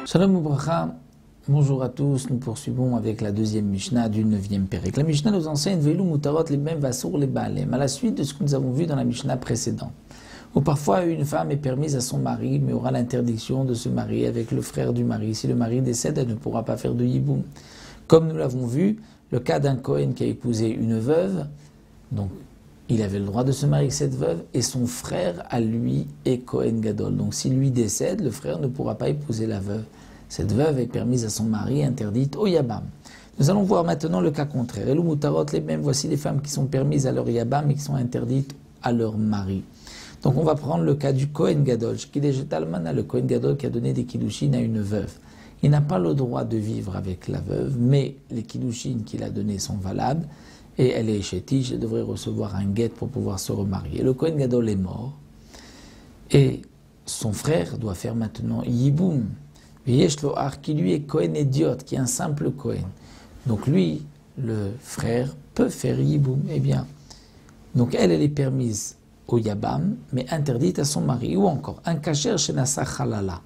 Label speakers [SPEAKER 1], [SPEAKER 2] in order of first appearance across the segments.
[SPEAKER 1] Shalom Ubracha, bonjour à tous, nous poursuivons avec la deuxième Mishnah du 9e Pérek. La Mishnah nous enseigne Velu Mutarot les mêmes Vassour les Baalem, à la suite de ce que nous avons vu dans la Mishnah précédente, où parfois une femme est permise à son mari, mais aura l'interdiction de se marier avec le frère du mari. Si le mari décède, elle ne pourra pas faire de Yiboum. Comme nous l'avons vu, le cas d'un Kohen qui a épousé une veuve, donc il avait le droit de se marier avec cette veuve, et son frère à lui est Kohen Gadol. Donc s'il lui décède, le frère ne pourra pas épouser la veuve. Cette veuve est permise à son mari, interdite au Yabam. Nous allons voir maintenant le cas contraire. Elou Mutarot les mêmes, voici les femmes qui sont permises à leur Yabam et qui sont interdites à leur mari. Donc on va prendre le cas du Kohen Gadol, le Kohen Gadol qui a donné des kiddushin à une veuve. Il n'a pas le droit de vivre avec la veuve, mais les kiddushin qu'il a donnés sont valables, et elle est chétige, elle devrait recevoir un guet pour pouvoir se remarier. Le Kohen Gadol est mort, et son frère doit faire maintenant Yiboum. Yesh lo Ar, qui lui est Kohen idiote, qui est un simple Kohen. Donc lui, le frère, peut faire Yiboum. Eh bien, donc elle est permise au Yabam, mais interdite à son mari. Ou encore, un kasher shenasa chalala,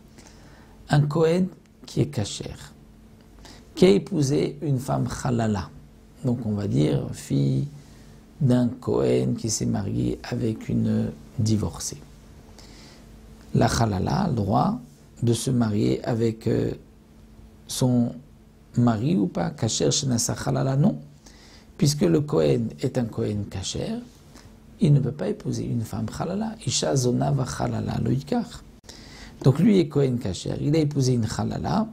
[SPEAKER 1] un Kohen qui est kasher, qui a épousé une femme chalala. Donc on va dire fille d'un Kohen qui s'est marié avec une divorcée. La chalala a le droit de se marier avec son mari ou pas, kasher shenasa chalala, non. Puisque le Kohen est un Kohen kasher, il ne peut pas épouser une femme chalala. Isha zona va chalala lo yikach. Donc lui est Kohen kasher, il a épousé une chalala,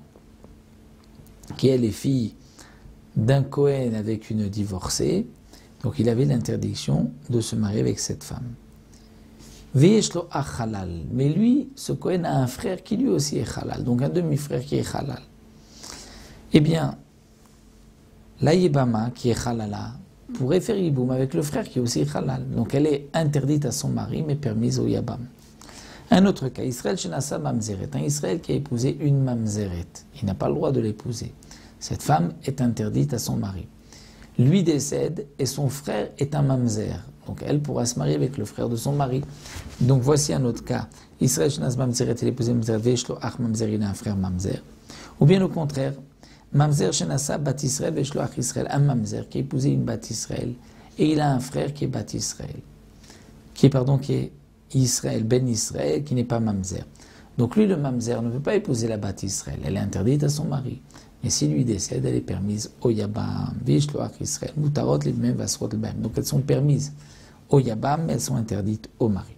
[SPEAKER 1] qui est les filles d'un Kohen avec une divorcée, donc il avait l'interdiction de se marier avec cette femme. Ve'eshlo achalal, mais lui, ce Kohen a un frère qui lui aussi est halal, donc un demi-frère qui est halal. Eh bien, la Yebama qui est halala pourrait faire Yiboum avec le frère qui est aussi halal, donc elle est interdite à son mari mais permise au Yabam. Un autre cas, Israël shenasa mamzeret, un Israël qui a épousé une mamzeret, il n'a pas le droit de l'épouser. Cette femme est interdite à son mari. Lui décède et son frère est un mamzer. Donc elle pourra se marier avec le frère de son mari. Donc voici un autre cas. Israël shenasa mamzeret, il a épousé mamzer, ve'eshlo ach mamzer, il a un frère mamzer. Ou bien au contraire, mamzer shenasa bat Israël, ve'eshlo ach Israël, un mamzer qui a épousé une bat Israël et il a un frère qui est bat Israël, qui est Israël, ben Israël, qui n'est pas mamzer. Donc lui, le mamzer, ne peut pas épouser la bat Israël. Elle est interdite à son mari. Et si lui décède, elle est permise au Yabam. Israël. Mutarot les mêmes vasrot les mêmes. Donc elles sont permises au Yabam, mais elles sont interdites au mari.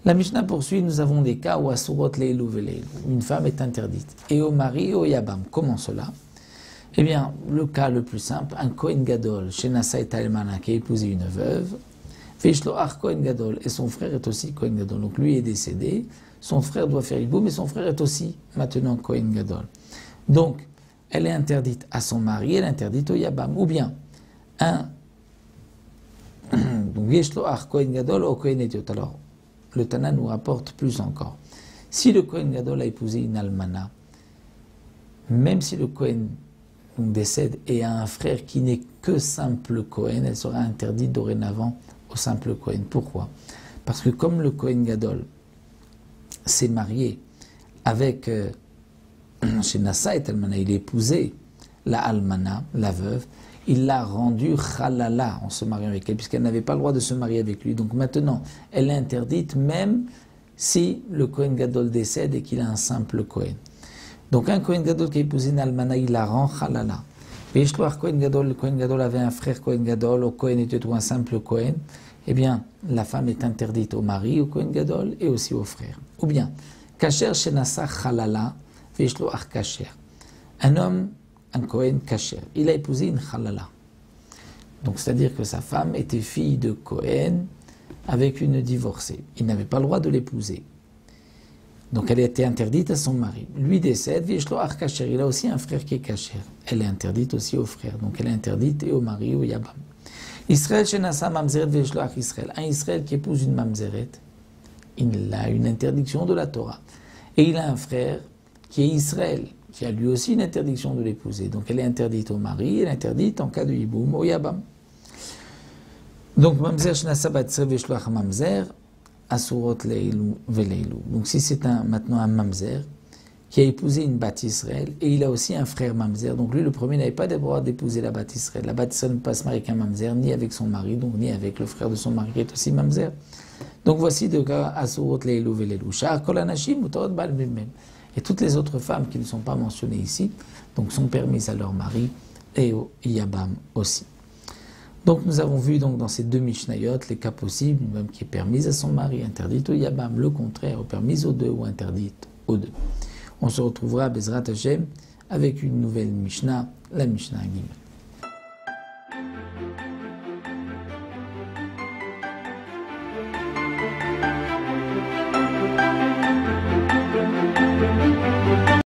[SPEAKER 1] La Mishnah poursuit, nous avons des cas où asurot leilu veleilu, une femme est interdite, et au mari et au Yabam. Comment cela? Eh bien, le cas le plus simple, un Kohen Gadol, Shenasa et Talmana, qui a épousé une veuve, Veishloach Kohen Gadol, et son frère est aussi Kohen Gadol. Donc lui est décédé, son frère doit faire Yiboum, mais son frère est aussi maintenant Kohen Gadol. Donc, elle est interdite à son mari, elle est interdite au Yabam. Ou bien, donc Yeshloach Kohen Gadol ou Kohen Idiot. Alors, le Tana nous rapporte plus encore. Si le Kohen Gadol a épousé une almana, même si le Kohen décède et a un frère qui n'est que simple Kohen, elle sera interdite dorénavant au simple Kohen. Pourquoi? Parce que comme le Kohen Gadol s'est marié avec chez Nasa et Almana, il a épousé la Almana, la veuve, il l'a rendue Chalala en se mariant avec elle, puisqu'elle n'avait pas le droit de se marier avec lui. Donc maintenant, elle est interdite même si le Kohen Gadol décède et qu'il a un simple Kohen. Donc un Kohen Gadol qui a épousé une Almana, il la rend Chalala. Et Kohen Gadol, le Kohen Gadol avait un frère Kohen Gadol, au Kohen était tout un simple Kohen, eh bien, la femme est interdite au mari, au Kohen Gadol, et aussi au frère. Ou bien, Kasher Shenasa Chalala, Veishlo Ach Kasher. Un homme, un Kohen Kasher, il a épousé une Chalala. Donc, c'est-à-dire que sa femme était fille de Kohen avec une divorcée. Il n'avait pas le droit de l'épouser. Donc, elle était interdite à son mari. Lui décède, Veishlo Ach Kasher. Il a aussi un frère qui est Kasher. Elle est interdite aussi au frère. Donc, elle est interdite et au mari, au Yabam. Israël Shenasa Mamzeret Veishlo Ach Israël. Un Israël qui épouse une Mamzeret, il a une interdiction de la Torah. Et il a un frère qui est Israël, qui a lui aussi une interdiction de l'épouser. Donc elle est interdite au mari, elle est interdite en cas de Yiboum au Yabam. Donc, mamzer shnasa batisrael veshloach mamzer, asurot leilu veleilu. Donc, si c'est maintenant un mamzer qui a épousé une bat Israël, et il a aussi un frère mamzer, donc lui, le premier, n'avait pas le droit d'épouser la bat Israël. La bat Israël ne peut pas se marier avec un mamzer, ni avec son mari, donc ni avec le frère de son mari qui est aussi mamzer. Donc, voici deux cas, asurot leilu veleilu. Sha'ar kol hanashim mutarot ba'al mimem. Et toutes les autres femmes qui ne sont pas mentionnées ici, donc sont permises à leur mari et au Yabam aussi. Donc nous avons vu donc dans ces deux Mishnayot les cas possibles, une femme qui est permise à son mari, interdite au Yabam, le contraire, permise aux deux ou interdite aux deux. On se retrouvera à Bezrat Hashem avec une nouvelle Mishnah, la Mishnah Gimel.